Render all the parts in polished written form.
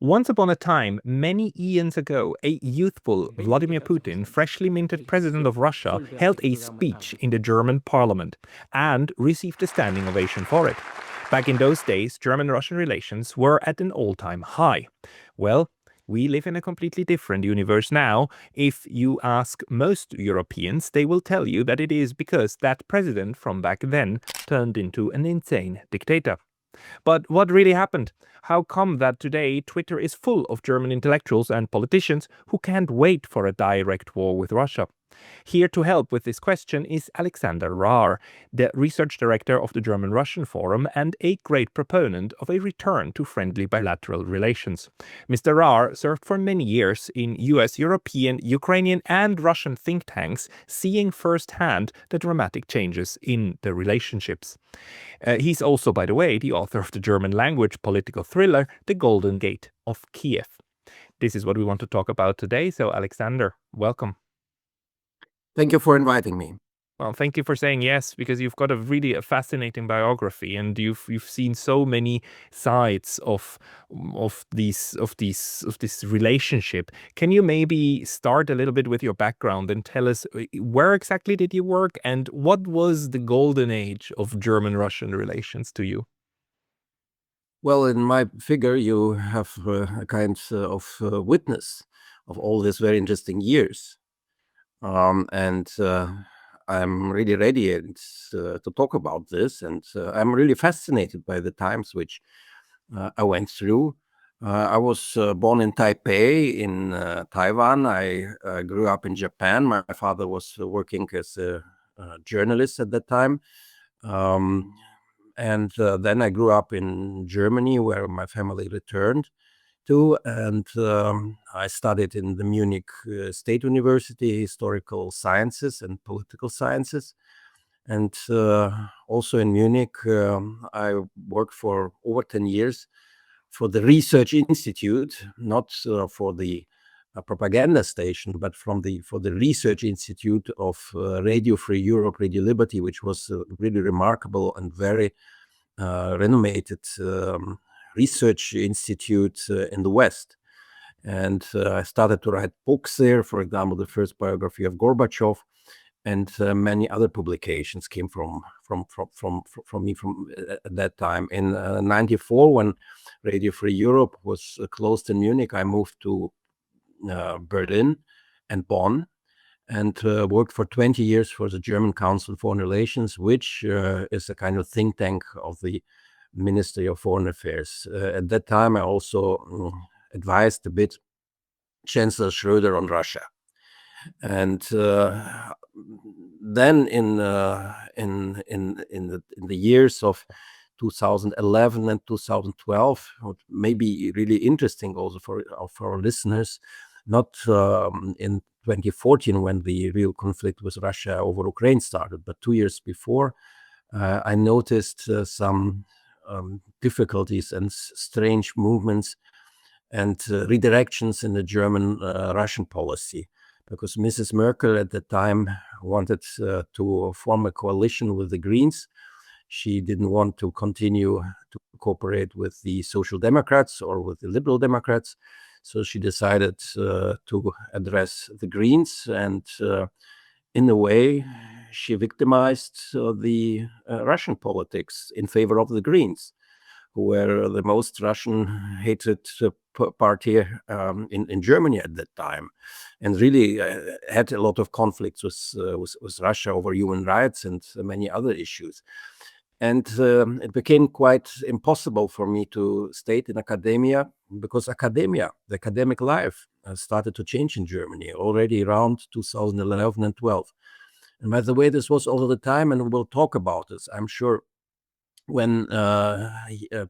Once upon a time, many eons ago, a youthful Vladimir Putin, freshly minted president of Russia, held a speech in the German parliament and received a standing ovation for it. Back in those days, German-Russian relations were at an all-time high. Well, we live in a completely different universe now. If you ask most Europeans, they will tell you that it is because that president from back then turned into an insane dictator. But what really happened? How come that today Twitter is full of German intellectuals and politicians who can't wait for a direct war with Russia? Here to help with this question is Alexander Rahr, the research director of the German-Russian Forum and a great proponent of a return to friendly bilateral relations. Mr. Rahr served for many years in US, European, Ukrainian and Russian think tanks, seeing firsthand the dramatic changes in the relationships. He's also, by the way, the author of the German Langauge Political Thriller, The Golden Gate of Kiev. This is what we want to talk about today. So, Alexander, welcome. Thank you for inviting me. Well, thank you for saying yes, because you've got a really fascinating biography, and you've seen so many sides of this relationship. Can you maybe start a little bit with your background and tell us where exactly did you work, and what was the golden age of German-Russian relations to you? Well, in my figure, you have a kind of witness of all these very interesting years. And I'm really ready to talk about this. And I'm really fascinated by the times which I went through. I was born in Taipei in Taiwan. I grew up in Japan. My father was working as a journalist at that time. And then I grew up in Germany, where my family returned to, and I studied in the Munich State University, historical sciences and political sciences. And also in Munich, I worked for over 10 years for the Research Institute, not for the propaganda station, but for the Research Institute of Radio Free Europe, Radio Liberty, which was really remarkable and very renowned research institute in the West. And I started to write books there. For example, the first biography of Gorbachev, and many other publications came from me at that time. In '94, when Radio Free Europe was closed in Munich, I moved to Berlin and Bonn, and worked for 20 years for the German Council on Foreign Relations, which is a kind of think tank of the Ministry of Foreign Affairs. At that time, I also advised a bit Chancellor Schröder on Russia. And then in the years of 2011 and 2012, what may be really interesting also for our listeners, not in 2014 when the real conflict with Russia over Ukraine started, but 2 years before, I noticed some difficulties and strange movements and redirections in the German-Russian policy, because Mrs. Merkel at the time wanted to form a coalition with the Greens. She didn't want to continue to cooperate with the Social Democrats or with the Liberal Democrats. So she decided to address the Greens, and in a way, she victimized the Russian politics in favor of the Greens, who were the most Russian-hated party in Germany at that time, and really had a lot of conflicts with Russia over human rights and many other issues. And it became quite impossible for me to stay in academia, because the academic life started to change in Germany already around 2011 and 12. And by the way, this was all the time, and we'll talk about this, I'm sure, when Vladimir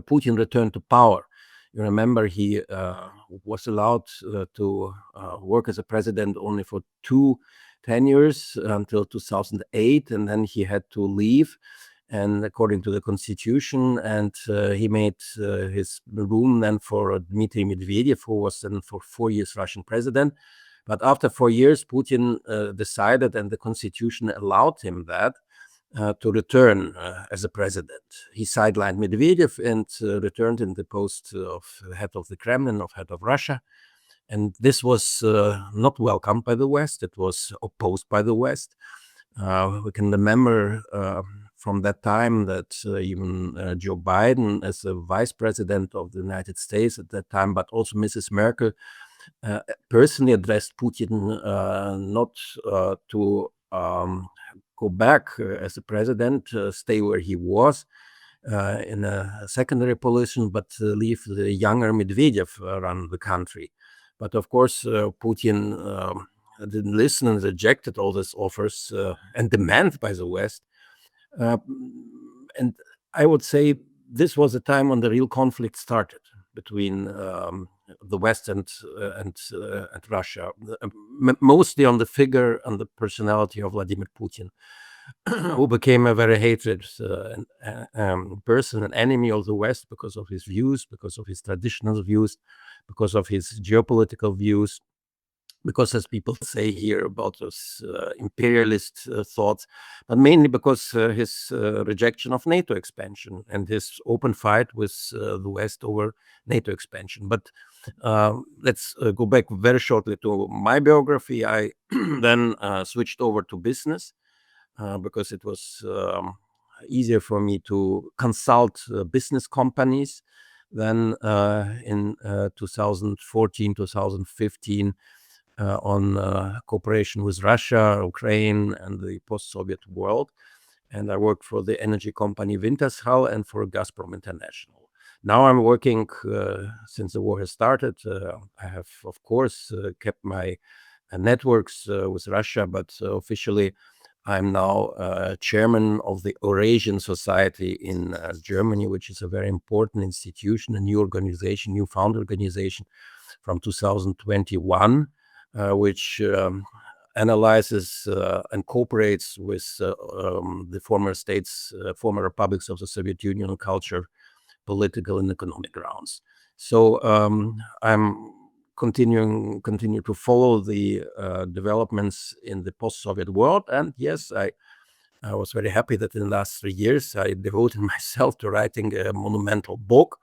Putin returned to power. You remember he was allowed to work as a president only for 2 tenures until 2008, and then he had to leave, and according to the constitution, and he made his room then for Dmitry Medvedev, who was then for 4 years Russian president. But after 4 years, Putin decided, and the constitution allowed him that, to return as a president. He sidelined Medvedev and returned in the post of head of the Kremlin, of head of Russia. And this was not welcomed by the West. It was opposed by the West. We can remember from that time that even Joe Biden, as the vice president of the United States at that time, but also Mrs. Merkel, personally addressed Putin not to go back as a president, stay where he was in a secondary position, but leave the younger Medvedev run the country. But of course, Putin didn't listen and rejected all these offers and demands by the West. And I would say this was a time when the real conflict started between the West and Russia, mostly on the figure and the personality of Vladimir Putin, who became a very hated person, an enemy of the West because of his views, because of his traditional views, because of his geopolitical views, because, as people say here, about those imperialist thoughts, but mainly because his rejection of NATO expansion and his open fight with the West over NATO expansion. But let's go back very shortly to my biography. I then switched over to business because it was easier for me to consult business companies. Then in 2014, 2015, on cooperation with Russia, Ukraine, and the post-Soviet world. And I worked for the energy company Wintershall and for Gazprom International. Now I'm working, since the war has started, I have, of course, kept my networks with Russia, but officially I'm now chairman of the Eurasian Society in Germany, which is a very important institution, a new organization, new found organization from 2021. Which analyzes and cooperates with the former states, former republics of the Soviet Union on culture, political, and economic grounds. So I'm continue to follow the developments in the post-Soviet world. And yes, I was very happy that in the last 3 years I devoted myself to writing a monumental book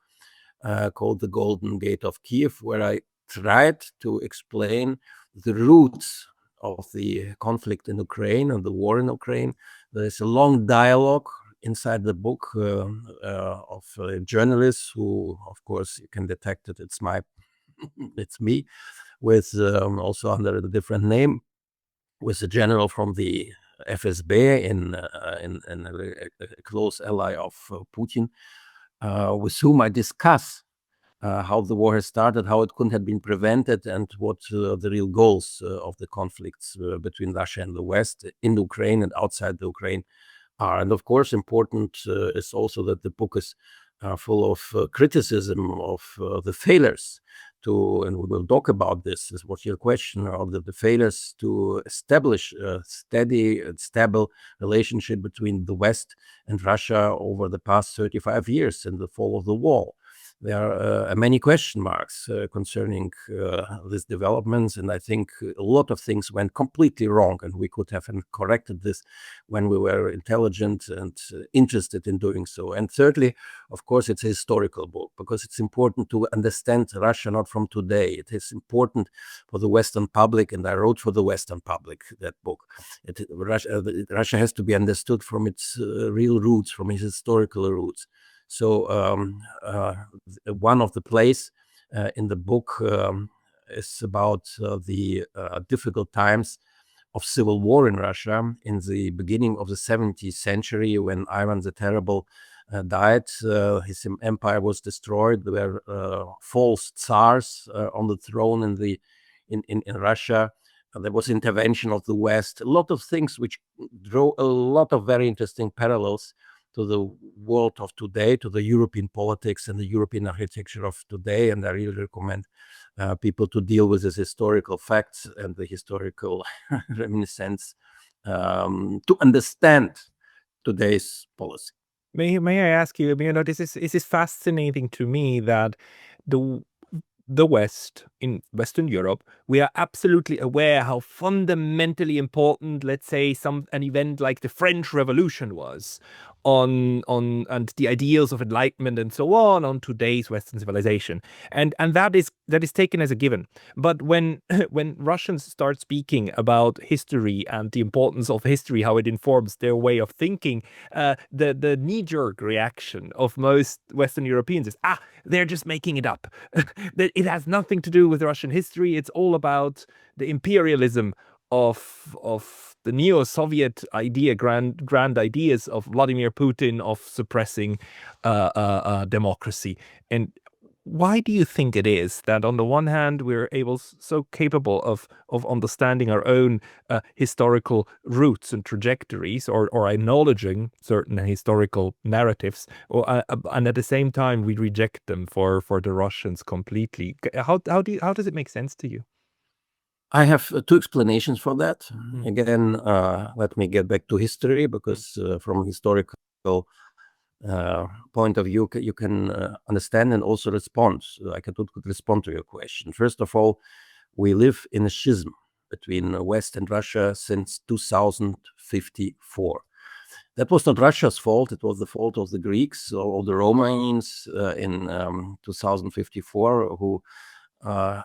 called The Golden Gate of Kiev, where I tried to explain the roots of the conflict in Ukraine and the war in Ukraine. There is a long dialogue inside the book of journalists who, of course, you can detect it. It's me, with also under a different name, with a general from the FSB in a close ally of Putin, with whom I discuss how the war has started, how it couldn't have been prevented, and what the real goals of the conflicts between Russia and the West in Ukraine and outside the Ukraine are. And of course, important is also that the book is full of criticism of the failures to, and we will talk about this, is what your question, of the failures to establish a steady and stable relationship between the West and Russia over the past 35 years in the fall of the wall. There are many question marks concerning these developments, and I think a lot of things went completely wrong, and we could have corrected this when we were intelligent and interested in doing so. And thirdly, of course, it's a historical book, because it's important to understand Russia not from today. It is important for the Western public, and I wrote for the Western public that book. Russia has to be understood from its real roots, from its historical roots. So one of the plays in the book is about the difficult times of civil war in Russia in the beginning of the 17th century, when Ivan the Terrible died. His empire was destroyed. There were false tsars on the throne in Russia. There was intervention of the West. A lot of things which draw a lot of very interesting parallels to the world of today, to the European politics and the European architecture of today. And I really recommend people to deal with these historical facts and the historical reminiscence to understand today's policy. May I ask you, this is fascinating to me that the the West, in Western Europe, we are absolutely aware how fundamentally important, let's say, an event like the French Revolution was on and the ideals of enlightenment and so on today's Western civilization, and that is taken as a given. But when when Russians start speaking about history and the importance of history, how it informs their way of thinking, the knee-jerk reaction of most Western Europeans is, they're just making it up. That it has nothing to do with Russian history. It's all about the imperialism of the neo-Soviet idea, grand ideas of Vladimir Putin of suppressing democracy. And why do you think it is that on the one hand we're so capable of understanding our own historical roots and trajectories, or acknowledging certain historical narratives, and at the same time we reject them for the Russians completely? How does it make sense to you? I have two explanations for that. Again, let me get back to history, because from a historical point of view, you can understand and also respond. I could respond to your question. First of all, we live in a schism between West and Russia since 2054. That was not Russia's fault. It was the fault of the Greeks or the Romans in 2054, who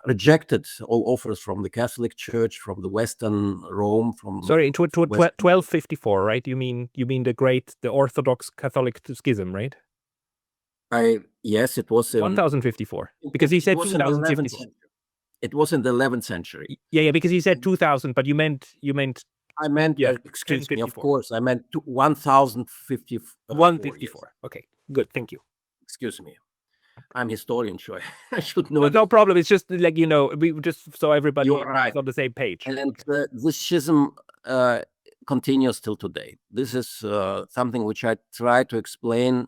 rejected all offers from the Catholic Church, from the Western Rome, from... Sorry, 1254, right? You mean the Orthodox Catholic schism, right? Yes, it was 1054, because you said 2054. It was in the 11th century. Yeah, because you said 2000, but you meant. I meant, excuse me, of course, I meant 1054. 154. Okay, good, thank you. Excuse me. I'm historian, sure. I should know. No problem. It's just like, we just so everybody You're right. is on the same page. And this schism continues till today. This is something which I try to explain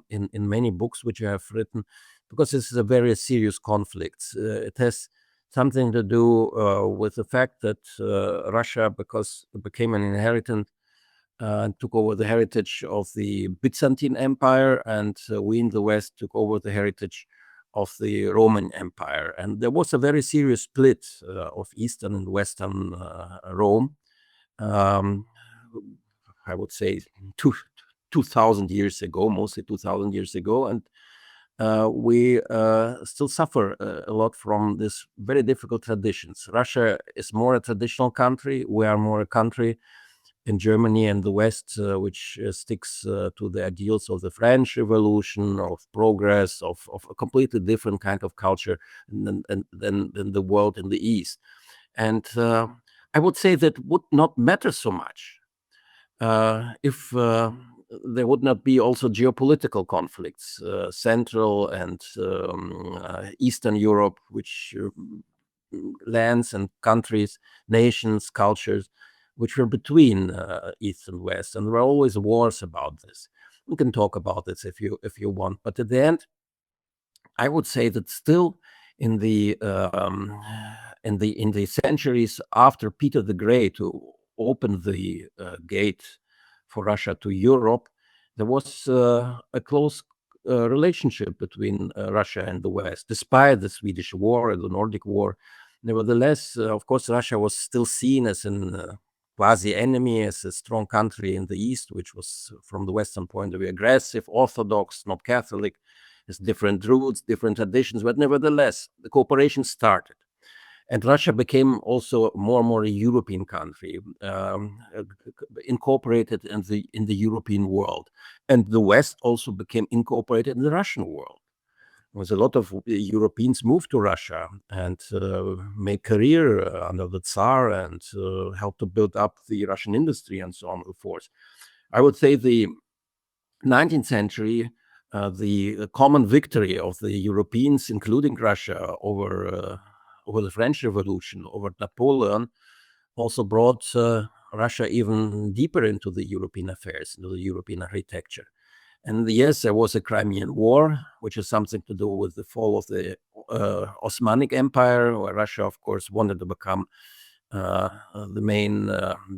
in many books which I have written, because this is a very serious conflict. It has something to do with the fact that Russia, because it became an inheritant, took over the heritage of the Byzantine Empire, and we in the West took over the heritage of the Roman Empire. And there was a very serious split of Eastern and Western Rome. I would say 2,000 years ago, mostly 2,000 years ago. And we still suffer a lot from this very difficult traditions. Russia is more a traditional country. We are more a country in Germany and the West, which sticks to the ideals of the French Revolution, of progress, of a completely different kind of culture than the world in the East. And I would say that would not matter so much if there would not be also geopolitical conflicts, Central and Eastern Europe, which lands and countries, nations, cultures, which were between East and West, and there were always wars about this. We can talk about this if you want, but at the end, I would say that still in the centuries after Peter the Great, who opened the gate for Russia to Europe, there was a close relationship between Russia and the West, despite the Swedish War and the Nordic War. Nevertheless, of course, Russia was still seen as an quasi-enemy, as a strong country in the East, which was, from the Western point of view, aggressive, orthodox, not Catholic, has different roots, different traditions, but nevertheless, the cooperation started. And Russia became also more and more a European country, incorporated in the European world. And the West also became incorporated in the Russian world. There was a lot of Europeans moved to Russia and made career under the Tsar and helped to build up the Russian industry and so on and so forth. I would say the 19th century, the common victory of the Europeans, including Russia, over the French Revolution, over Napoleon, also brought Russia even deeper into the European affairs, into the European architecture. And yes, there was a Crimean War, which has something to do with the fall of the Osmanic Empire, where Russia, of course, wanted to become the main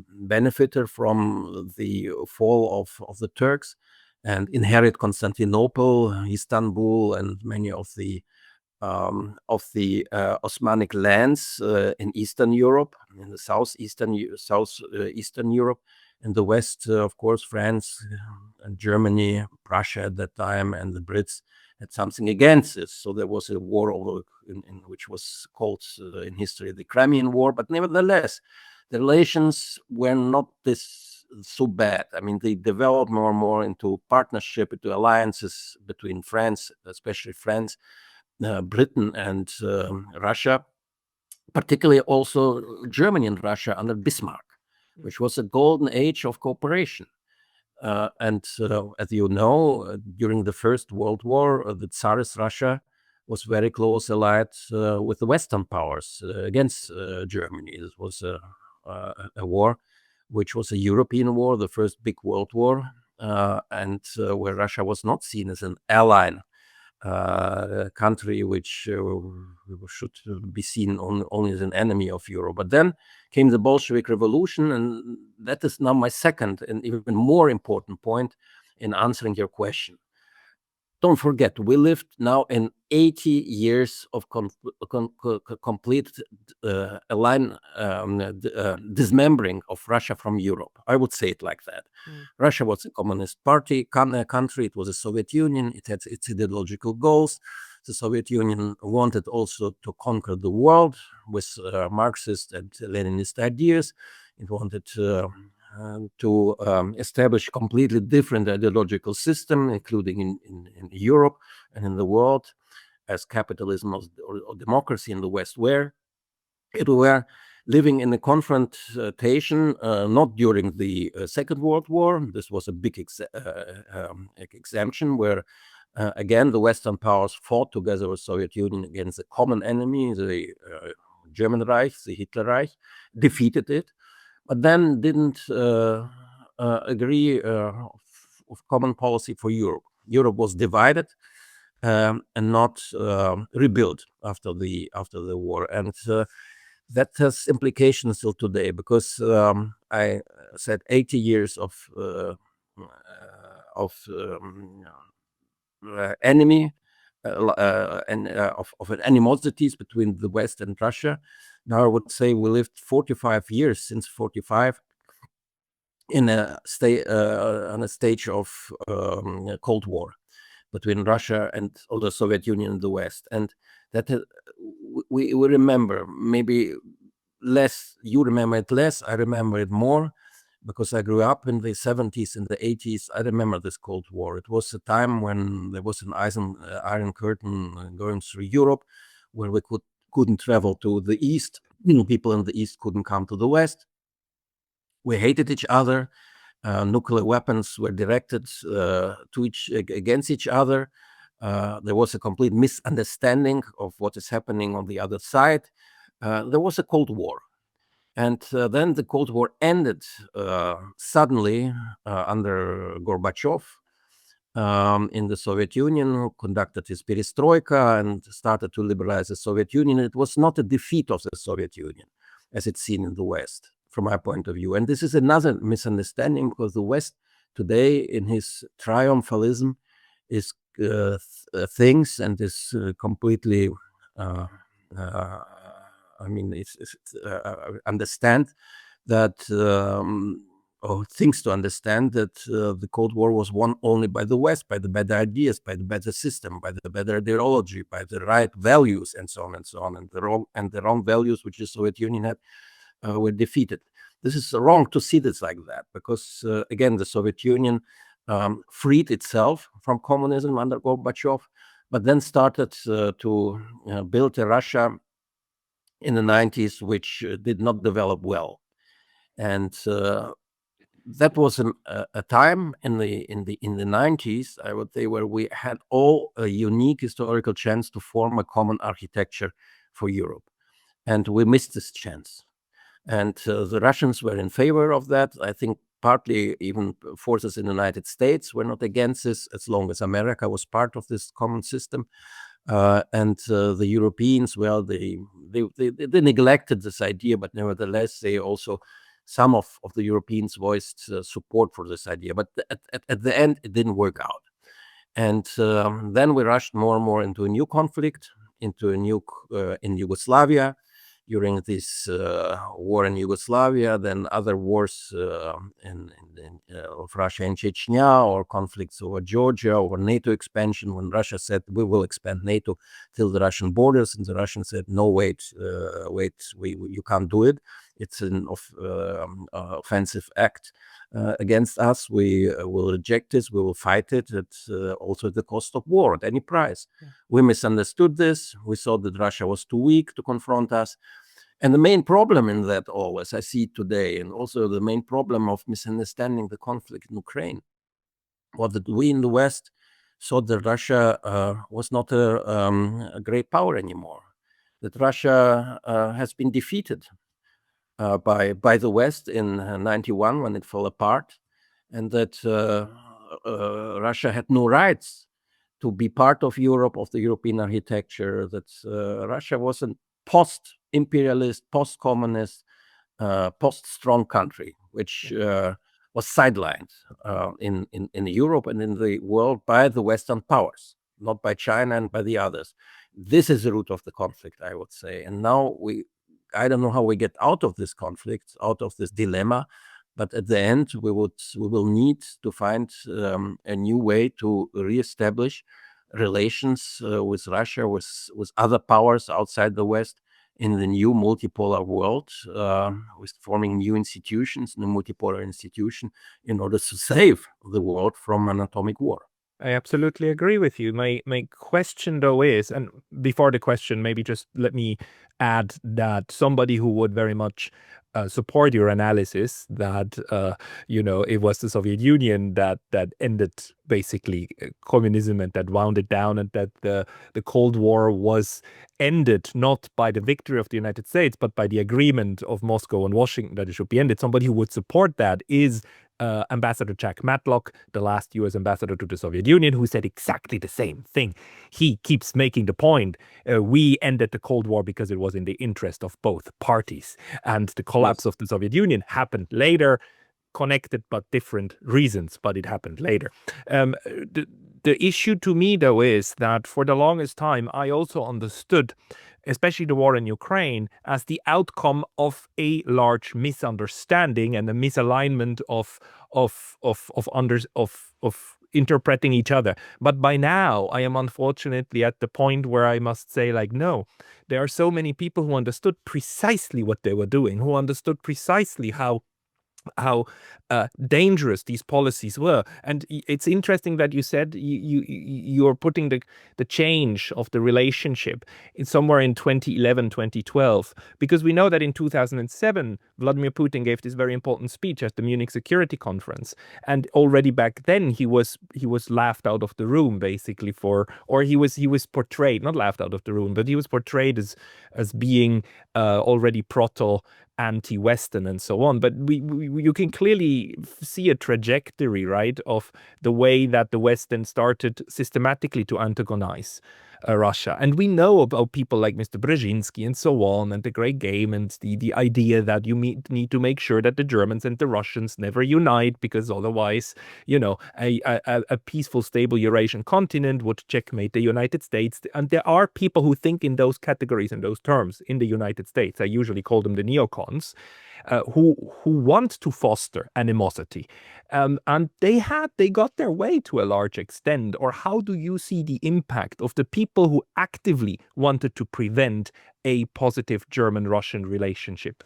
benefiter from the fall of the Turks and inherit Constantinople, Istanbul, and many of the of the Osmanic lands in Eastern Europe, in the southeastern Europe. In the West, of course, France and Germany, Prussia at that time, and the Brits had something against this. So there was a war over, in which was called in history the Crimean War. But nevertheless, the relations were not this so bad. I mean, they developed more and more into partnership, into alliances between France, especially France, Britain, and Russia, particularly also Germany and Russia under Bismarck, which was a golden age of cooperation. And as you know, during the First World War, the Tsarist Russia was very close allied with the Western powers against Germany. This was a war which was a European war, the first big world war, and where Russia was not seen as an ally country which should be seen only as an enemy of Europe. But then came the Bolshevik Revolution, and that is now my second and even more important point in answering your question. Don't forget, we lived now in 80 years of complete dismembering of Russia from Europe. I would say it like that. Russia was a communist country. It was a Soviet Union. It had its ideological goals. The Soviet Union wanted also to conquer the world with Marxist and Leninist ideas. It wanted to establish completely different ideological system, including in Europe and in the world, as capitalism or democracy in the West were. It were living in a confrontation, not during the Second World War. This was a big exemption where, again, the Western powers fought together with Soviet Union against a common enemy, the German Reich, the Hitler Reich, defeated it, but then didn't agree of common policy for Europe. Europe was divided and not rebuilt after the war, and that has implications till today, because I said 80 years of enemy and of animosities between the West and Russia. Now I would say we lived 45 years, since 45, in a on a stage of Cold War between Russia and all the Soviet Union and the West. And that we remember maybe less. You remember it less. I remember it more, because I grew up in the 70s and the 80s. I remember this Cold War. It was a time when there was an iron curtain going through Europe, where we couldn't travel to the East. People in the East couldn't come to the West. We hated each other. Nuclear weapons were directed against each other. There was a complete misunderstanding of what is happening on the other side. There was a Cold War. And then the Cold War ended suddenly under Gorbachev in the Soviet Union, who conducted his perestroika and started to liberalize the Soviet Union. It was not a defeat of the Soviet Union, as it's seen in the West, from my point of view. And this is another misunderstanding, because the West today, in his triumphalism, is thinks and is completely understand that, or thinks to understand that the Cold War was won only by the West, by the better ideas, by the better system, by the better ideology, by the right values, and so on and so on. And the wrong values which the Soviet Union had were defeated. This is wrong to see this like that, because again, the Soviet Union freed itself from communism under Gorbachev, but then started to build a Russia in the 90s, which did not develop well. And that was a time in the 90s, I would say, where we had all a unique historical chance to form a common architecture for Europe. And we missed this chance. And the Russians were in favor of that. I think partly even forces in the United States were not against this, as long as America was part of this common system. And the Europeans, well, they neglected this idea, but nevertheless, they also, some of the Europeans voiced support for this idea. But at the end, it didn't work out. And then we rushed more and more into a new conflict into a nuke in Yugoslavia during this war in Yugoslavia, then other wars of Russia in Chechnya, or conflicts over Georgia, or NATO expansion, when Russia said we will expand NATO till the Russian borders, and the Russians said no, wait, you can't do it. It's an offensive act against us. We will reject this. We will fight it. It's also at the cost of war at any price. Yeah. We misunderstood this. We thought that Russia was too weak to confront us. And the main problem in that all, as I see it today, and also the main problem of misunderstanding the conflict in Ukraine, was that we in the West thought that Russia was not a great power anymore, that Russia has been defeated by the West in 91 when it fell apart, and that Russia had no rights to be part of Europe, of the European architecture, that Russia was a post-imperialist, post-communist, post-strong country, which was sidelined in Europe and in the world by the Western powers, not by China and by the others. This is the root of the conflict, I would say. And now I don't know how we get out of this conflict, out of this dilemma, but at the end, we will need to find a new way to reestablish relations with Russia, with other powers outside the West, in the new multipolar world, with forming new institutions, new multipolar institution, in order to save the world from an atomic war. I absolutely agree with you. My question, though, is, and before the question, maybe just let me add that somebody who would very much support your analysis that it was the Soviet Union that ended basically communism, and that wound it down, and that the Cold War was ended not by the victory of the United States, but by the agreement of Moscow and Washington that it should be ended. Somebody who would support that is Ambassador Jack Matlock, the last U.S. ambassador to the Soviet Union, who said exactly the same thing. He keeps making the point, we ended the Cold War because it was in the interest of both parties. And the collapse of the Soviet Union happened later, connected but different reasons, but it happened later. The issue to me, though, is that for the longest time, I also understood especially the war in Ukraine, as the outcome of a large misunderstanding and a misalignment of interpreting each other. But by now, I am unfortunately at the point where I must say, like, no, there are so many people who understood precisely what they were doing, who understood precisely how dangerous these policies were. And it's interesting that you said you're putting the change of the relationship in somewhere in 2011, 2012, because we know that in 2007, Vladimir Putin gave this very important speech at the Munich Security Conference. And already back then, he was laughed out of the room, basically, he was portrayed, not laughed out of the room, but he was portrayed as being already anti-Western and so on. But you can clearly see a trajectory, right, of the way that the West then started systematically to antagonize Russia. And we know about people like Mr. Brzezinski and so on, and the Great Game, and the idea that you need to make sure that the Germans and the Russians never unite, because otherwise, a peaceful, stable Eurasian continent would checkmate the United States. And there are people who think in those categories and those terms in the United States. I usually call them the neocons, who want to foster animosity. And they got their way to a large extent. Or how do you see the impact of the people who actively wanted to prevent a positive German-Russian relationship?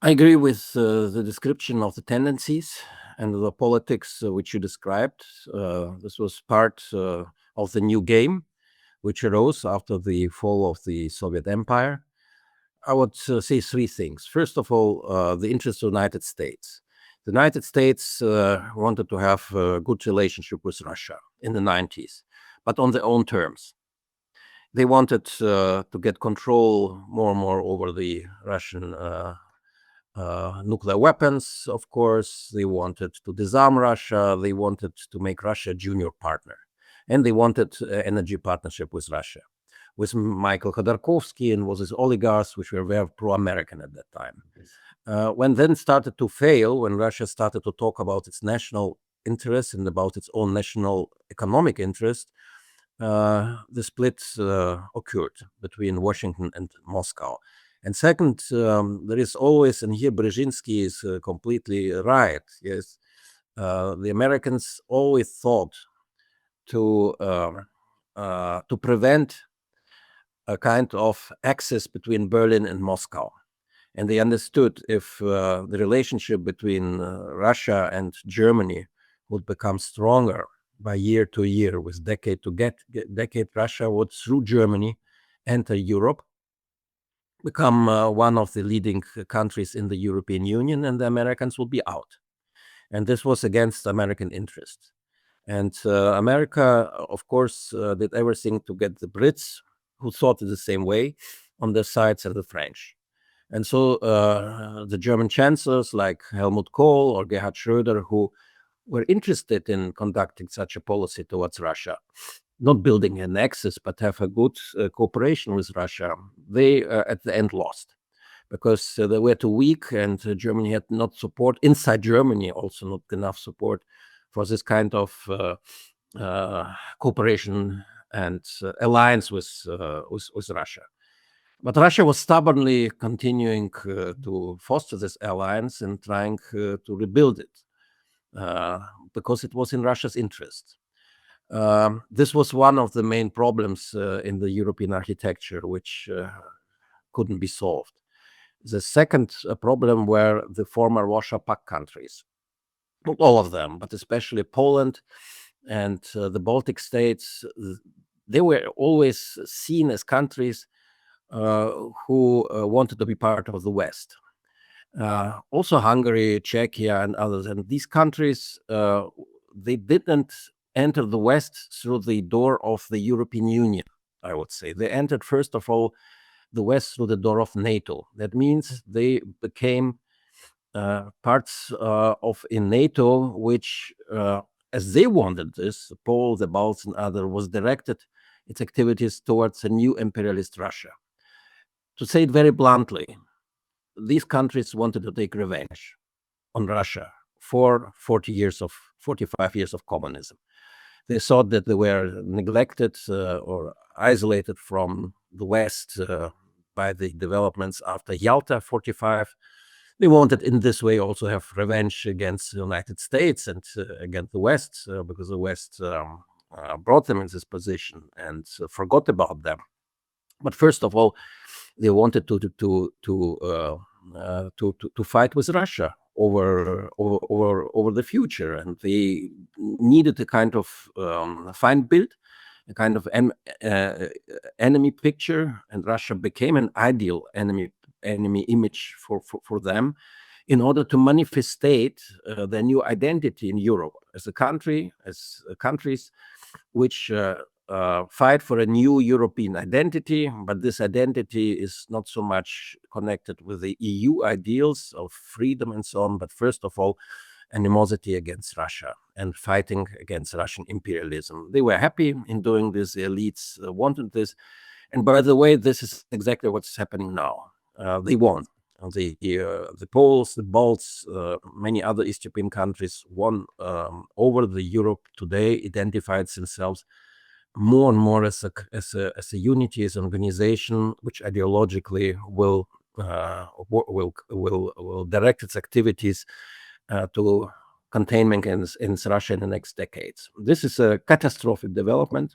I agree with the description of the tendencies and the politics which you described. This was part of the new game which arose after the fall of the Soviet Empire. I would say three things. First of all, the interest of the United States. The United States wanted to have a good relationship with Russia in the 90s, but on their own terms. They wanted to get control more and more over the Russian nuclear weapons, of course. They wanted to disarm Russia. They wanted to make Russia a junior partner. And they wanted energy partnership with Russia, with Michael Khodorkovsky and with his oligarchs, which were very pro-American at that time. When then started to fail, when Russia started to talk about its national interests and about its own national economic interest, the split occurred between Washington and Moscow. And second, there is always, and here Brzezinski is completely right. Yes, the Americans always thought to prevent a kind of access between Berlin and Moscow. And they understood if the relationship between Russia and Germany would become stronger by year to year, with decade to decade, Russia would, through Germany, enter Europe, become one of the leading countries in the European Union, and the Americans will be out. And this was against American interest. And America, of course, did everything to get the Brits, who thought the same way, on their sides, and the French. And so the German chancellors like Helmut Kohl or Gerhard Schröder, who were interested in conducting such a policy towards Russia, not building a nexus, but have a good cooperation with Russia, they at the end lost, because they were too weak, and Germany had not support, inside Germany also not enough support for this kind of cooperation and alliance with Russia. But Russia was stubbornly continuing to foster this alliance and trying to rebuild it because it was in Russia's interest. This was one of the main problems in the European architecture, which couldn't be solved. The second problem were the former Warsaw Pact countries. Not all of them, but especially Poland and the Baltic states. They were always seen as countries who wanted to be part of the West. Also Hungary, Czechia, and others. And these countries, they didn't enter the West through the door of the European Union, I would say. They entered, first of all, the West through the door of NATO. That means they became parts of in NATO, which, as they wanted this, Poland, the Balts, and others, was directed its activities towards a new imperialist Russia. To say it very bluntly, these countries wanted to take revenge on Russia for 45 years of communism. They thought that they were neglected or isolated from the West by the developments after Yalta 45. They wanted in this way also have revenge against the United States and against the West, because the West brought them in this position and forgot about them. But first of all, they wanted to fight with Russia over the future, and they needed a kind of Feindbild, a kind of enemy picture, and Russia became an ideal enemy image for them, in order to manifestate their new identity in Europe as a country, as countries which fight for a new European identity. But this identity is not so much connected with the EU ideals of freedom and so on, but first of all, animosity against Russia and fighting against Russian imperialism. They were happy in doing this. The elites wanted this. And by the way, this is exactly what's happening now. They won. The Poles, the Balts, many other East European countries won over the Europe today, identified themselves more and more as a unity, as an organization which ideologically will direct its activities to containment in Russia in the next decades. This is a catastrophic development,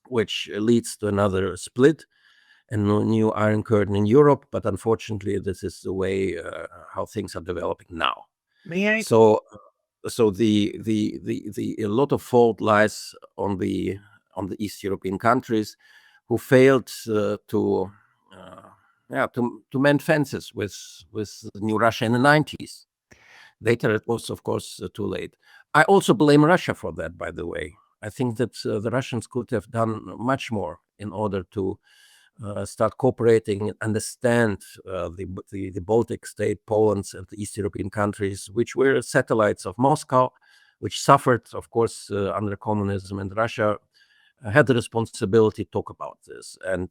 which leads to another split and a new Iron Curtain in Europe. But unfortunately, this is the way how things are developing now. May I? So the a lot of fault lies on the East European countries, who failed to mend fences with new Russia in the 90s. Later, it was, of course, too late. I also blame Russia for that, by the way. I think that the Russians could have done much more in order to start cooperating and understand the Baltic state, Poland, and the East European countries, which were satellites of Moscow, which suffered, of course, under communism. And Russia had the responsibility to talk about this and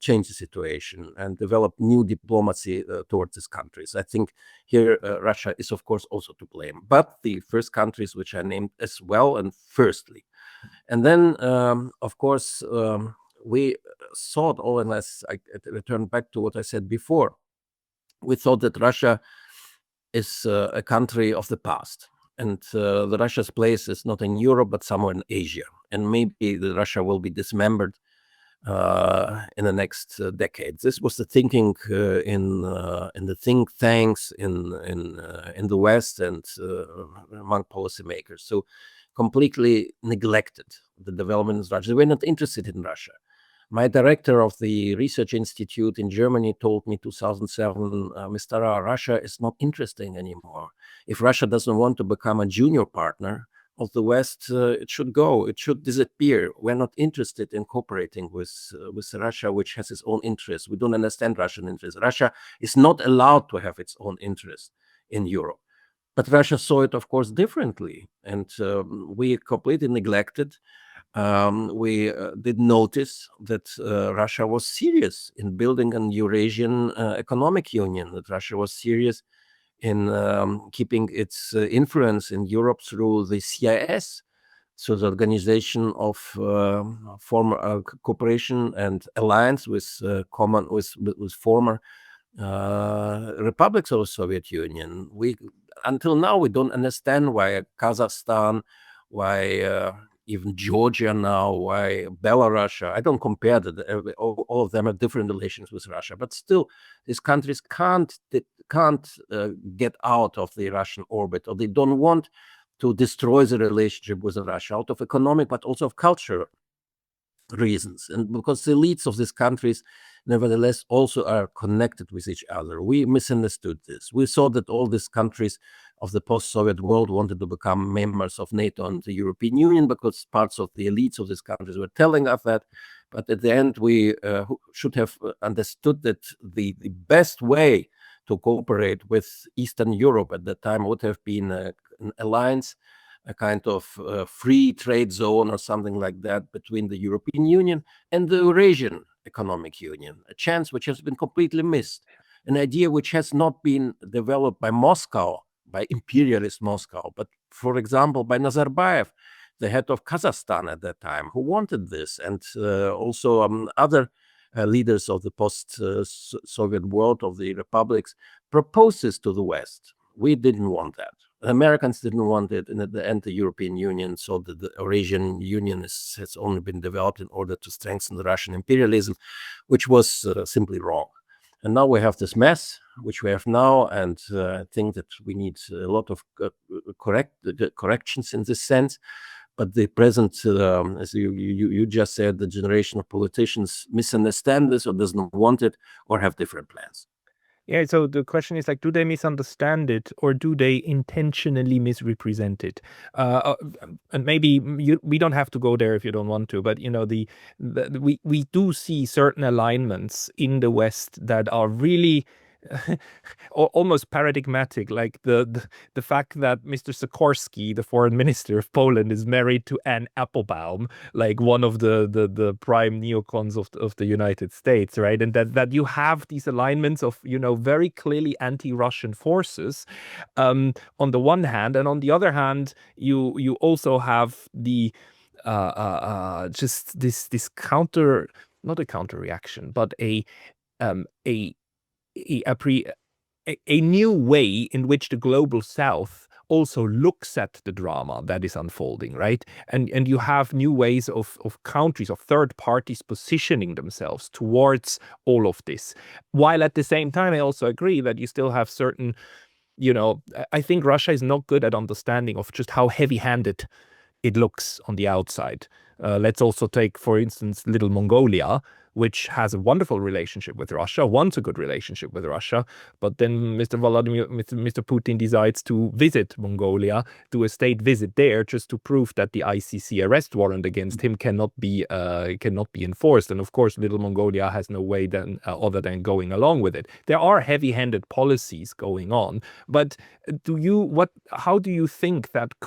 change the situation and develop new diplomacy towards these countries. I think here Russia is, of course, also to blame. But the first countries which I named as well, and firstly, And then, of course, we thought, unless I return back to what I said before, we thought that Russia is a country of the past. And the Russia's place is not in Europe, but somewhere in Asia. And maybe the Russia will be dismembered in the next decades. This was the thinking in the think tanks in the West and among policymakers. So completely neglected the development in Russia. They were not interested in Russia. My director of the research institute in Germany told me 2007, Mr. Rahr, Russia is not interesting anymore. If Russia doesn't want to become a junior partner of the West, it should go. It should disappear. We're not interested in cooperating with Russia, which has its own interests. We don't understand Russian interests. Russia is not allowed to have its own interests in Europe. But Russia saw it, of course, differently, and we completely neglected. We did notice that Russia was serious in building an Eurasian economic union, that Russia was serious in keeping its influence in Europe through the CIS, so the Organization of former Cooperation and Alliance with former republics of the Soviet Union. Until now, we don't understand why Kazakhstan, why even Georgia now, why Belarus. I don't compare that. All of them have different relations with Russia, but still, these countries can't get out of the Russian orbit, or they don't want to destroy the relationship with Russia out of economic, but also of cultural reasons, and because the elites of these countries nevertheless also are connected with each other. We misunderstood this. We saw that all these countries of the post-Soviet world wanted to become members of NATO and the European Union because parts of the elites of these countries were telling us that. But at the end, we should have understood that the best way to cooperate with Eastern Europe at that time would have been an alliance, a kind of free trade zone or something like that between the European Union and the Eurasian Economic Union, a chance which has been completely missed, an idea which has not been developed by Moscow, by imperialist Moscow, but, for example, by Nazarbayev, the head of Kazakhstan at that time, who wanted this, and also other leaders of the post-Soviet world, of the republics, proposed this to the West. We didn't want that. The Americans didn't want it, and at the end, the European Union saw that the Eurasian Union has only been developed in order to strengthen the Russian imperialism, which was simply wrong. And now we have this mess, which we have now, and I think that we need a lot of corrections in this sense. But the present, as you just said, the generation of politicians misunderstand this, or doesn't want it, or have different plans. Yeah, so the question is like, do they misunderstand it, or do they intentionally misrepresent it? And maybe we don't have to go there if you don't want to, but we do see certain alignments in the West that are really almost paradigmatic, like the fact that Mr. Sikorski, the foreign minister of Poland, is married to Anne Applebaum, like one of the prime neocons of the United States, right? And that you have these alignments of very clearly anti-Russian forces on the one hand, and on the other hand, you also have the just this counter, not a counter reaction, but a new way in which the global South also looks at the drama that is unfolding, right? And you have new ways of countries, of third parties positioning themselves towards all of this. While at the same time, I also agree that you still have certain, I think Russia is not good at understanding of just how heavy-handed it looks on the outside. Let's also take, for instance, little Mongolia, which has a wonderful relationship with Russia, wants a good relationship with Russia, but then Mr. Putin decides to visit Mongolia, do a state visit there, just to prove that the ICC arrest warrant against him cannot be enforced. And of course, little Mongolia has no way then other than going along with it. There are heavy-handed policies going on, but how do you think that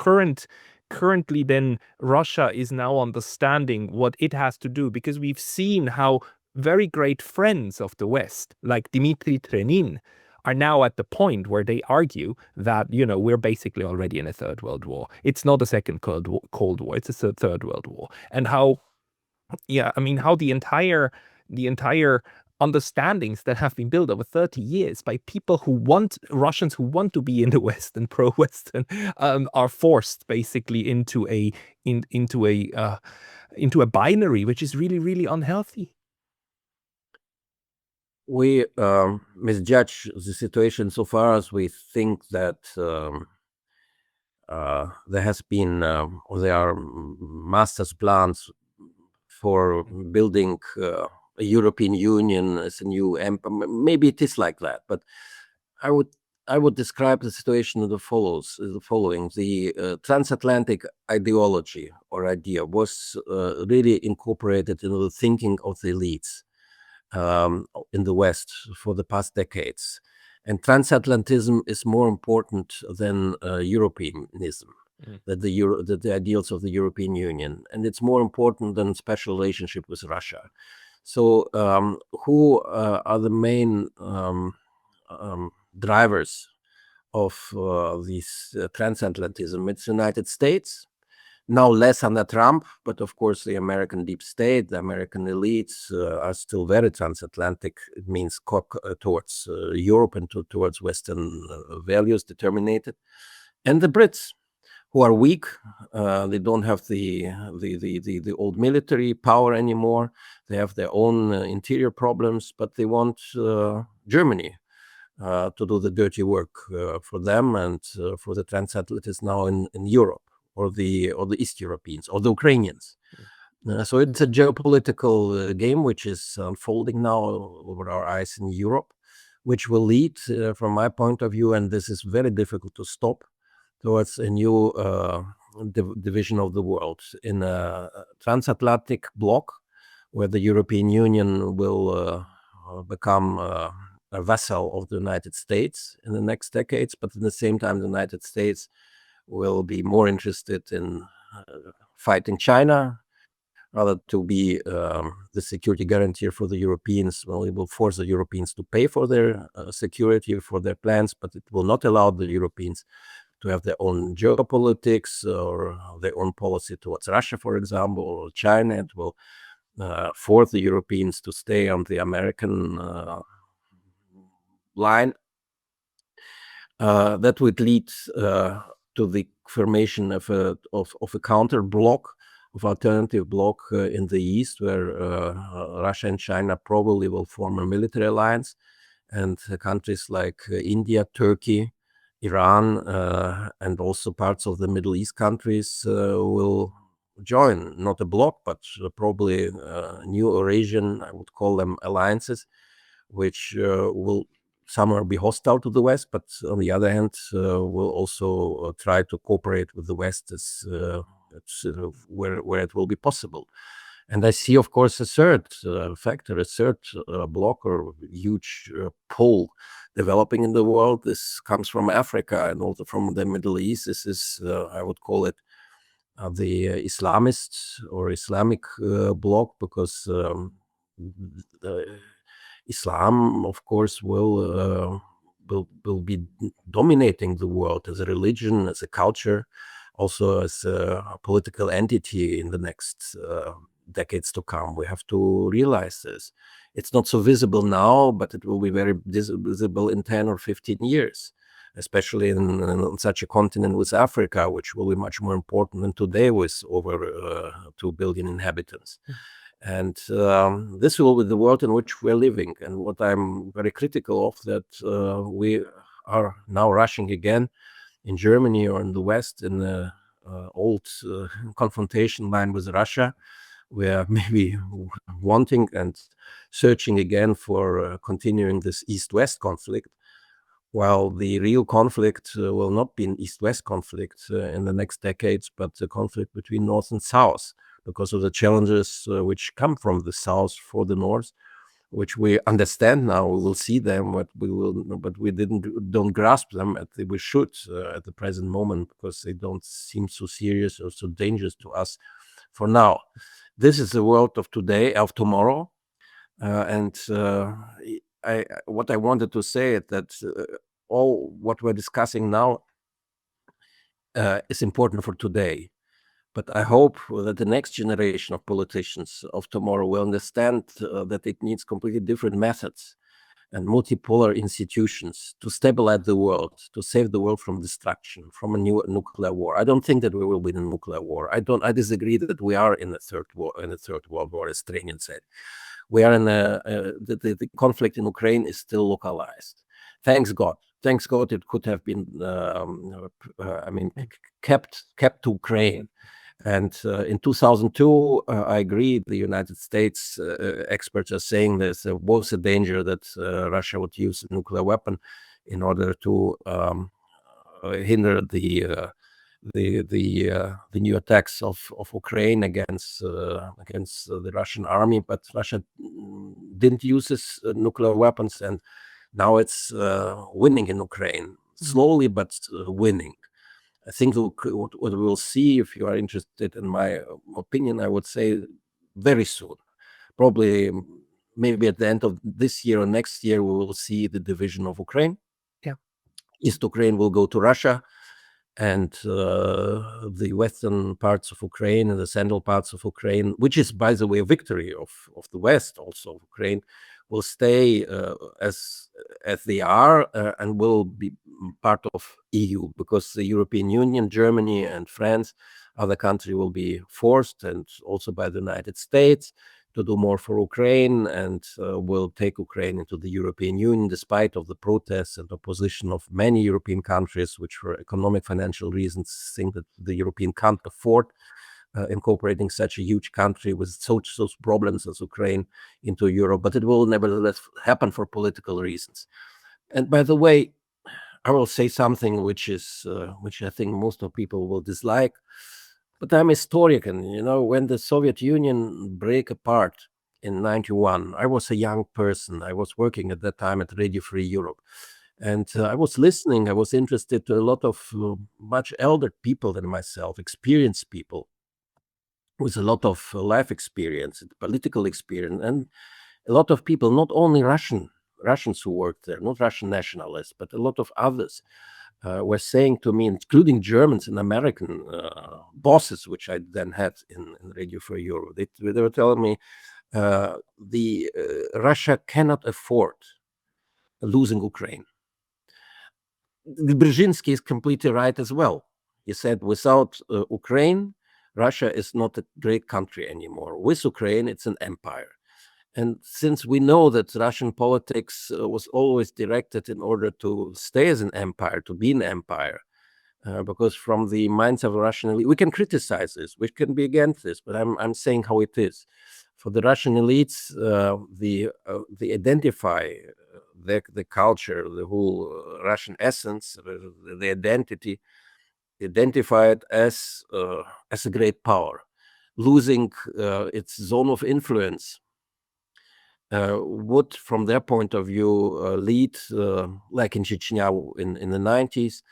currently then Russia is now understanding what it has to do? Because we've seen how very great friends of the West, like Dmitry Trenin, are now at the point where they argue that, we're basically already in a third world war. It's not a second Cold War, it's a third world war. And how the entire understandings that have been built over 30 years by people Russians who want to be in the West and pro-Western, are forced basically into a binary, which is really, really unhealthy. We misjudge the situation so far as we think that there has been, or there are master's plans for building a European Union as a new empire. Maybe it is like that, but I would describe the situation as the following. The transatlantic ideology or idea was really incorporated into the thinking of the elites in the West for the past decades. And transatlantism is more important than Europeanism, that the ideals of the European Union, and it's more important than special relationship with Russia. So who are the main drivers of this transatlantism? It's the United States, now less under Trump, but of course the American deep state, the American elites are still very transatlantic. It means towards Europe and towards Western values determined. And the Brits, who are weak. They don't have the old military power anymore. They have their own interior problems, but they want Germany to do the dirty work for them and for the transatlanticists now in Europe, or the East Europeans, or the Ukrainians. So it's a geopolitical game which is unfolding now over our eyes in Europe, which will lead, from my point of view, and this is very difficult to stop, towards a new division of the world in a transatlantic bloc, where the European Union will become a vassal of the United States in the next decades, but at the same time the United States will be more interested in fighting China rather to be the security guarantor for the Europeans. Well, it will force the Europeans to pay for their security, for their plans, but it will not allow the Europeans to have their own geopolitics or their own policy towards Russia, for example, or China. It will force the Europeans to stay on the American line. That would lead to the formation of a counter bloc, of alternative bloc in the East, where Russia and China probably will form a military alliance, and countries like India, Turkey, Iran, and also parts of the Middle East countries will join, not a bloc, but probably new Eurasian, I would call them, alliances, which will somewhere be hostile to the West, but on the other hand, will also try to cooperate with the West as where it will be possible. And I see, of course, a third factor, a third bloc or huge pull developing in the world. This comes from Africa and also from the Middle East. This is, I would call it, the Islamists or Islamic bloc, because Islam, of course, will be dominating the world as a religion, as a culture, also as a political entity in the next decades to come. We have to realize this. It's not so visible now, but it will be very visible in 10 or 15 years, especially in such a continent with Africa, which will be much more important than today with over 2 billion inhabitants. And this will be the world in which we're living. And what I'm very critical of, that we are now rushing again in Germany or in the West in the old confrontation line with Russia. We are maybe wanting and searching again for continuing this East-West conflict, while the real conflict will not be an East-West conflict in the next decades, but a conflict between North and South, because of the challenges which come from the South for the North, which we understand now. We will see them, but we don't grasp them as we should at the present moment, because they don't seem so serious or so dangerous to us for now. This is the world of today, of tomorrow, and what I wanted to say is that all what we're discussing now is important for today. But I hope that the next generation of politicians of tomorrow will understand that it needs completely different methods and multipolar institutions to stabilize the world, to save the world from destruction, from a new nuclear war. I don't think that we will win a nuclear war. I disagree that we are in a third world war, as Stranian said. We are in the conflict in Ukraine is still localized. Thanks God. Thanks God, it could have been, kept to Ukraine. And in 2002, I agree, the United States experts are saying there was a danger that Russia would use a nuclear weapon in order to hinder the new attacks of Ukraine against the Russian army. But Russia didn't use its nuclear weapons, and now it's winning in Ukraine, slowly but winning. I think what we will see, if you are interested in my opinion, I would say very soon, probably maybe at the end of this year or next year, we will see the division of Ukraine. Yeah. East Ukraine will go to Russia, and the western parts of Ukraine and the central parts of Ukraine, which is, by the way, a victory of the West, also of Ukraine, will stay as they are and will be part of EU, because the European Union, Germany and France, other countries will be forced, and also by the United States, to do more for Ukraine, and will take Ukraine into the European Union, despite of the protests and opposition of many European countries, which for economic, financial reasons think that the European can't afford incorporating such a huge country with such problems as Ukraine into Europe. But it will nevertheless happen for political reasons. And by the way, I will say something which I think most of people will dislike, but I'm a historian. When the Soviet Union break apart in 91, I was a young person. I was working at that time at Radio Free Europe. And I was listening. I was interested to a lot of much elder people than myself, experienced people with a lot of life experience, political experience, and a lot of people, not only Russians who worked there, not Russian nationalists, but a lot of others were saying to me, including Germans and American bosses, which I then had in Radio Free Europe, they were telling me Russia cannot afford losing Ukraine. Brzezinski is completely right as well. He said, without Ukraine, Russia is not a great country anymore. With Ukraine, it's an empire. And since we know that Russian politics was always directed in order to stay as an empire, to be an empire, because from the minds of Russian elite, we can criticize this, we can be against this, but I'm saying how it is. For the Russian elites, they identify the culture, the whole Russian essence, the identity, identify it as a great power. Losing its zone of influence would, from their point of view, lead, like in Chechnya in the 90s,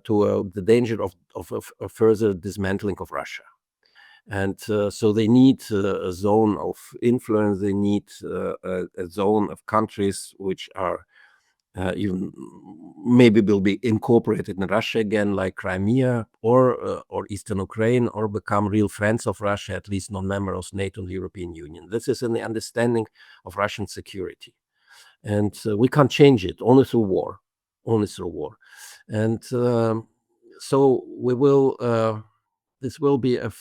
to the danger of further dismantling of Russia. And so they need a zone of influence. They need a zone of countries which are even maybe will be incorporated in Russia again, like Crimea or Eastern Ukraine, or become real friends of Russia, at least non-members of NATO and the European Union. This is in the understanding of Russian security. And we can't change it, only through war, only through war. And so we will, this will be the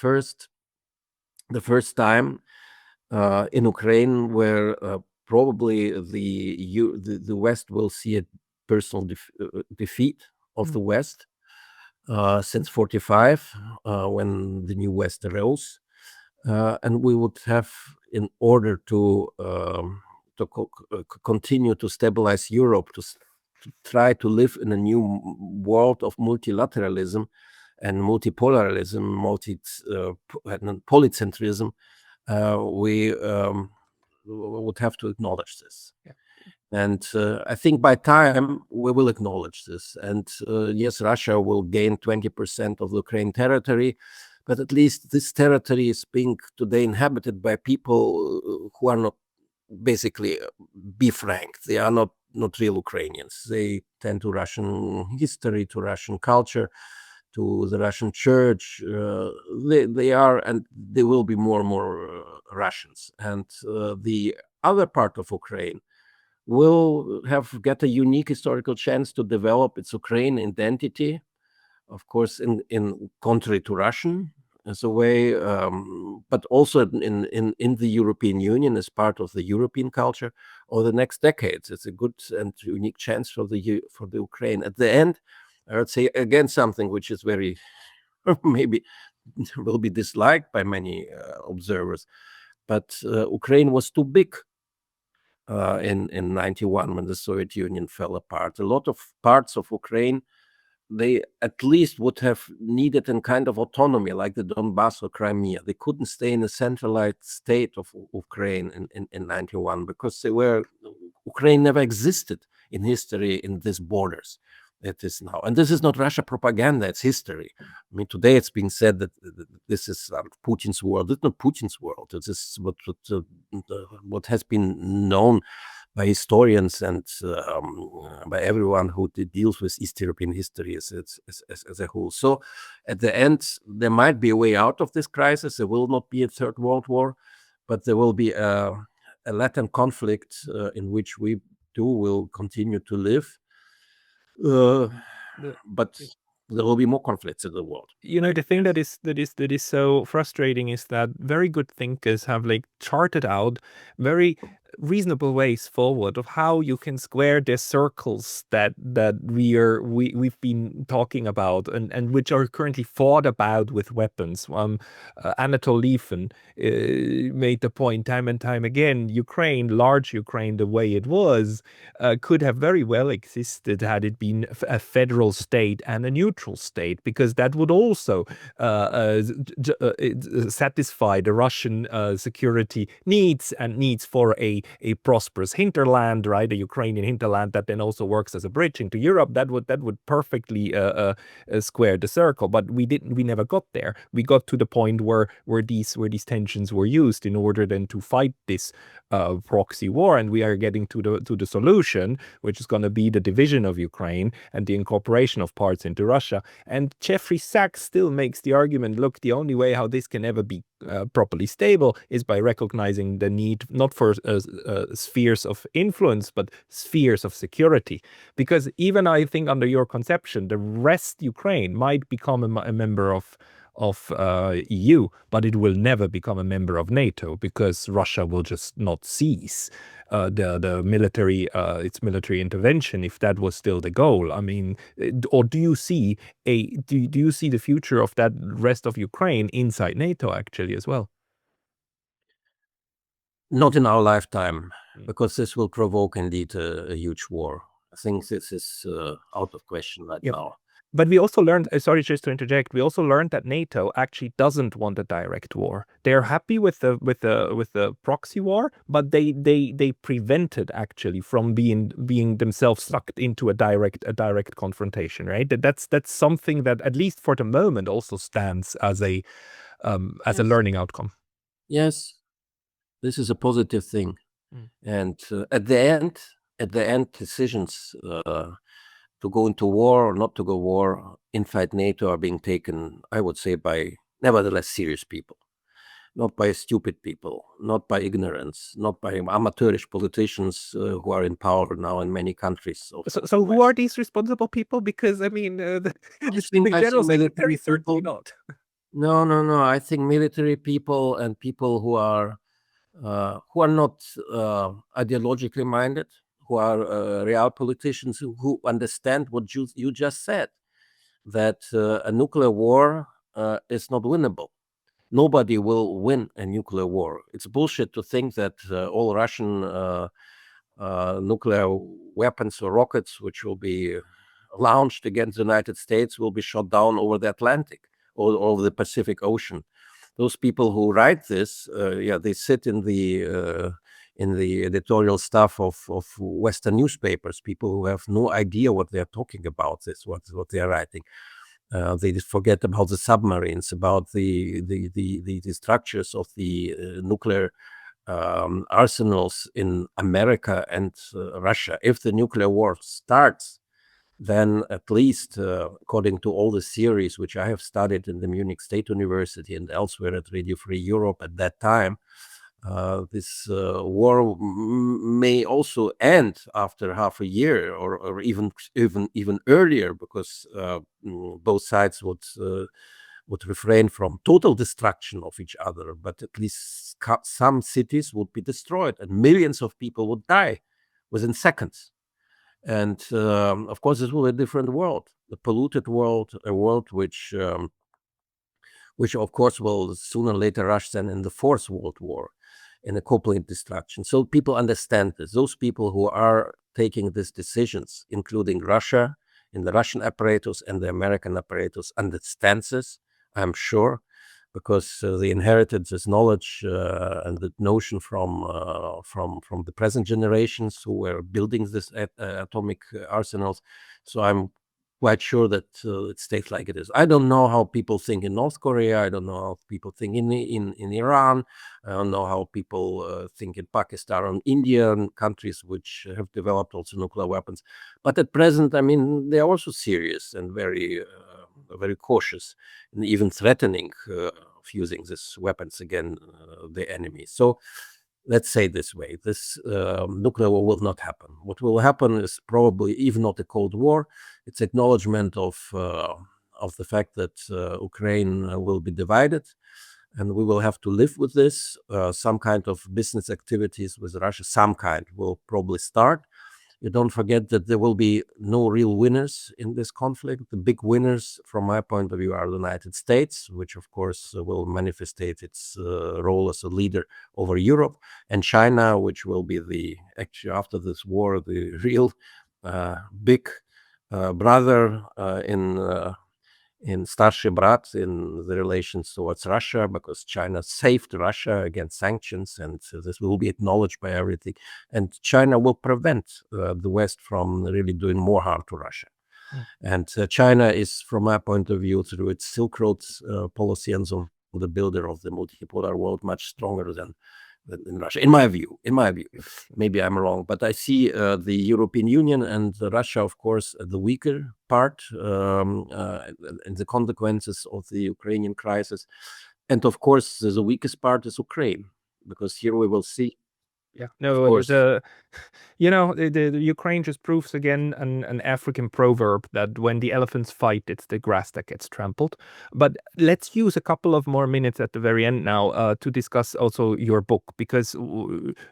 first time in Ukraine where probably the West will see a personal defeat of the West since 1945, when the new West arose, and we would have, in order to continue to stabilize Europe, to try to live in a new world of multilateralism and multipolarism, polycentrism, we would have to acknowledge this. Yeah. And I think by time we will acknowledge this. And yes, Russia will gain 20% of the Ukraine territory, but at least this territory is being today inhabited by people who are not basically be frank, they are not real Ukrainians. They tend to Russian history, to Russian culture, to the Russian church. They are, and they will be more and more Russians. And the other part of Ukraine will get a unique historical chance to develop its Ukrainian identity, of course, in contrary to Russian as a way, but also in the European Union as part of the European culture over the next decades. It's a good and unique chance for the Ukraine. At the end, I would say again something which is very maybe will be disliked by many observers, but Ukraine was too big in 91 when the Soviet Union fell apart. A lot of parts of Ukraine, they at least would have needed a kind of autonomy, like the Donbass or Crimea. They couldn't stay in a centralized state of Ukraine in 91 because Ukraine never existed in history in these borders. It is now, and this is not Russia propaganda, it's history. I mean, today it's being said that this is Putin's world. It's not Putin's world. It is what has been known by historians and by everyone who deals with East European history as a whole. So at the end, there might be a way out of this crisis. There will not be a third world war, but there will be a latent conflict in which we too will continue to live. But there will be more conflicts in the world. You know, the thing that is so frustrating is that very good thinkers have like charted out very reasonable ways forward of how you can square the circles that we've been talking about and which are currently fought about with weapons. Anatol Lieven made the point time and time again. Large Ukraine, the way it was, could have very well existed had it been a federal state and a neutral state, because that would also satisfy the Russian security needs and needs for a prosperous hinterland, right? A Ukrainian hinterland that then also works as a bridge into Europe. That would perfectly square the circle. But we never got there. We got to the point where these tensions were used in order then to fight this proxy war, and we are getting to the solution, which is going to be the division of Ukraine and the incorporation of parts into Russia. And Jeffrey Sachs still makes the argument, look, the only way how this can ever be properly stable is by recognizing the need not for spheres of influence, but spheres of security. Because even I think under your conception, the rest Ukraine might become a member of EU, but it will never become a member of NATO because Russia will just not cease the military its military intervention if that was still the goal. I mean, or do you see do you see the future of that rest of Ukraine inside NATO actually as well? Not in our lifetime, because this will provoke indeed a huge war. I think this is out of question right now. But we also learned, sorry, just to interject, we also learned that NATO actually doesn't want a direct war. They're happy with the proxy war, but they prevented actually from being themselves sucked into a direct confrontation, right? That's something that at least for the moment also stands as a learning outcome. Yes, this is a positive thing, and at the end, decisions to go into war or not to go war inside NATO are being taken, I would say, by nevertheless serious people, not by stupid people, not by ignorance, not by amateurish politicians who are in power now in many countries. So who are these responsible people? Because I mean, the general secretary certainly not. No. I think military people and people who are not ideologically minded, who are real politicians who understand what you just said, that a nuclear war is not winnable. Nobody will win a nuclear war. It's bullshit to think that all Russian nuclear weapons or rockets, which will be launched against the United States, will be shot down over the Atlantic or over the Pacific Ocean. Those people who write this, they sit in the editorial staff of Western newspapers, people who have no idea what they're talking about, what they're writing. They forget about the submarines, about the structures of the nuclear arsenals in America and Russia, if the nuclear war starts, then at least, according to all the theories which I have studied in the Munich State University and elsewhere at Radio Free Europe at that time, this war may also end after half a year, or even earlier, because both sides would refrain from total destruction of each other, but at least some cities would be destroyed and millions of people would die within seconds. And of course, this will be a different world, a polluted world, a world which of course will sooner or later rush then in the Fourth World War, in a complete destruction. So people understand this. Those people who are taking these decisions, including Russia, in the Russian apparatus and the American apparatus, understands this, I'm sure, because they inherited this knowledge and the notion from the present generations who were building this atomic arsenals. So I'm quite sure that it stays like it is. I don't know how people think in North Korea. I don't know how people think in Iran. I don't know how people think in Pakistan and India and countries which have developed also nuclear weapons. But at present, I mean, they are also serious and very cautious and even threatening of using these weapons against the enemy. So let's say this way, this nuclear war will not happen. What will happen is probably even not a Cold War. It's acknowledgement of the fact that Ukraine will be divided, and we will have to live with this. Some kind of business activities with Russia, some kind, will probably start. You don't forget that there will be no real winners in this conflict. The big winners, from my point of view, are the United States, which of course will manifest its role as a leader over Europe, and China, which will be actually after this war, the real big brother in Starship Brat in the relations towards Russia, because China saved Russia against sanctions, and this will be acknowledged by everything. And China will prevent the West from really doing more harm to Russia. And China is, from my point of view, through its Silk Road policy and so, the builder of the multipolar world, much stronger than Russia, in my view. Maybe I'm wrong, but I see the European Union and Russia, of course, the weaker part and the consequences of the Ukrainian crisis. And of course, the weakest part is Ukraine, because here we will see. Yeah, no, the Ukraine just proves again an African proverb that when the elephants fight, it's the grass that gets trampled. But let's use a couple of more minutes at the very end now to discuss also your book, because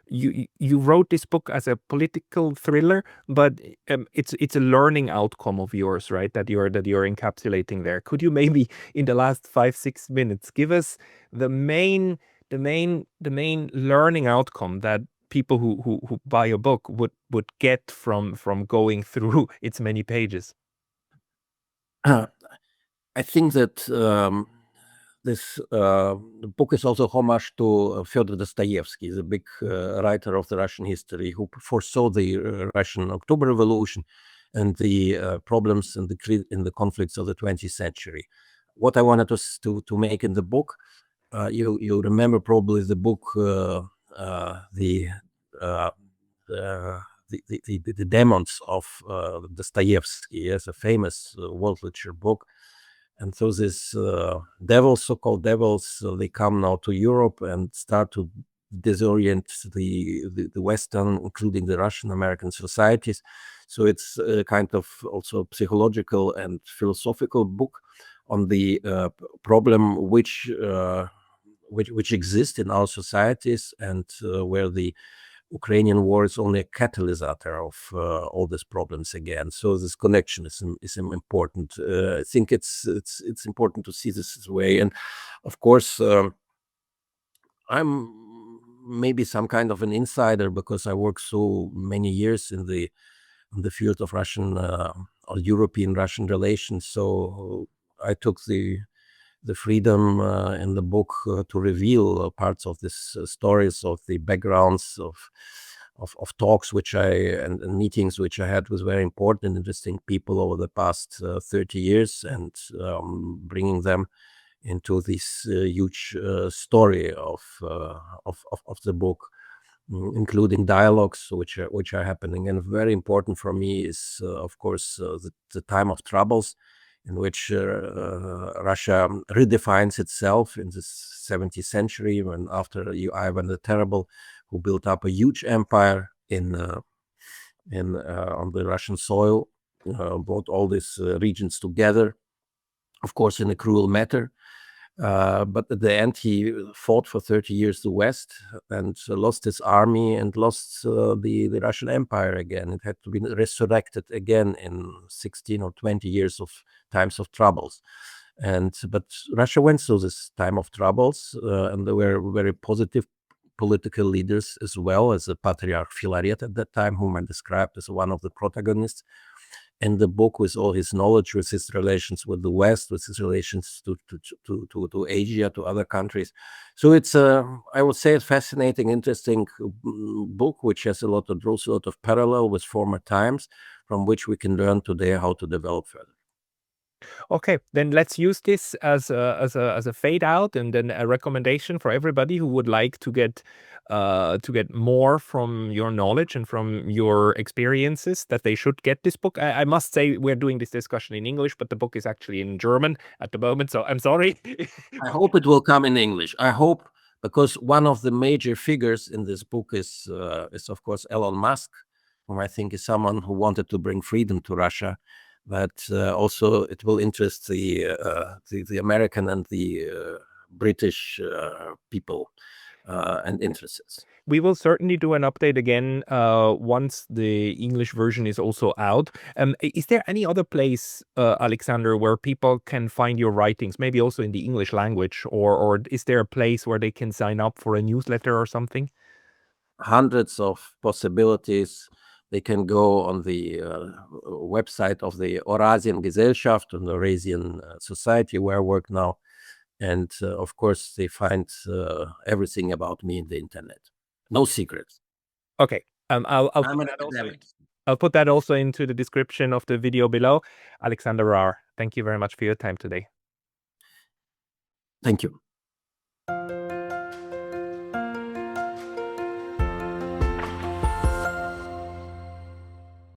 you wrote this book as a political thriller, but it's a learning outcome of yours, right? That you're encapsulating there. Could you maybe in the last 5-6 minutes give us the main learning outcome that people who buy a book would get from going through its many pages? I think that this book is also homage to Fyodor Dostoevsky, the big writer of the Russian history, who foresaw the Russian October Revolution and the problems in the conflicts of the 20th century. What I wanted to make in the book, you remember probably the book, the Demons of Dostoevsky, yes, a famous world literature book. And so these devils, so-called devils, they come now to Europe and start to disorient the Western, including the Russian American societies. So it's a kind of also psychological and philosophical book on the problem which exists in our societies, and where the Ukrainian war is only a catalyst of all these problems again. So this connection is important. I think it's important to see this way. And of course, I'm maybe some kind of an insider, because I worked so many years in the field of Russian or European Russian relations. So I took the freedom in the book to reveal parts of these stories, of the backgrounds of talks and meetings which I had with very important, interesting people over the past 30 years, and bringing them into this huge story of the book, including dialogues which are happening. And very important for me is, of course, the time of troubles, in which Russia redefines itself in the 17th century, when after Ivan the Terrible, who built up a huge empire on the Russian soil, brought all these regions together, of course, in a cruel manner. But at the end, he fought for 30 years the West and lost his army and lost the Russian Empire again. It had to be resurrected again in 16 or 20 years of times of troubles. But Russia went through this time of troubles, and there were very positive political leaders as well, as the Patriarch Filaret at that time, whom I described as one of the protagonists. And the book, with all his knowledge, with his relations with the West, with his relations to Asia, to other countries. So it's, I would say, a fascinating, interesting book, which has draws a lot of parallel with former times, from which we can learn today how to develop further. Okay, then let's use this as a fade out, and then a recommendation for everybody who would like to get more from your knowledge and from your experiences, that they should get this book. I must say, we're doing this discussion in English, but the book is actually in German at the moment, so I'm sorry. I hope it will come in English. I hope, because one of the major figures in this book is of course Elon Musk, whom I think is someone who wanted to bring freedom to Russia. But also it will interest the American and the British people and interests. We will certainly do an update again once the English version is also out. Is there any other place, Alexander, where people can find your writings, maybe also in the English language, or is there a place where they can sign up for a newsletter or something? Hundreds of possibilities. They can go on the website of the Eurasian Gesellschaft, and the Eurasian Society, where I work now. And of course, they find everything about me in the internet. No secrets. Okay. I'll I'm an put academic. I'll put that also into the description of the video below. Alexander Rahr, thank you very much for your time today. Thank you.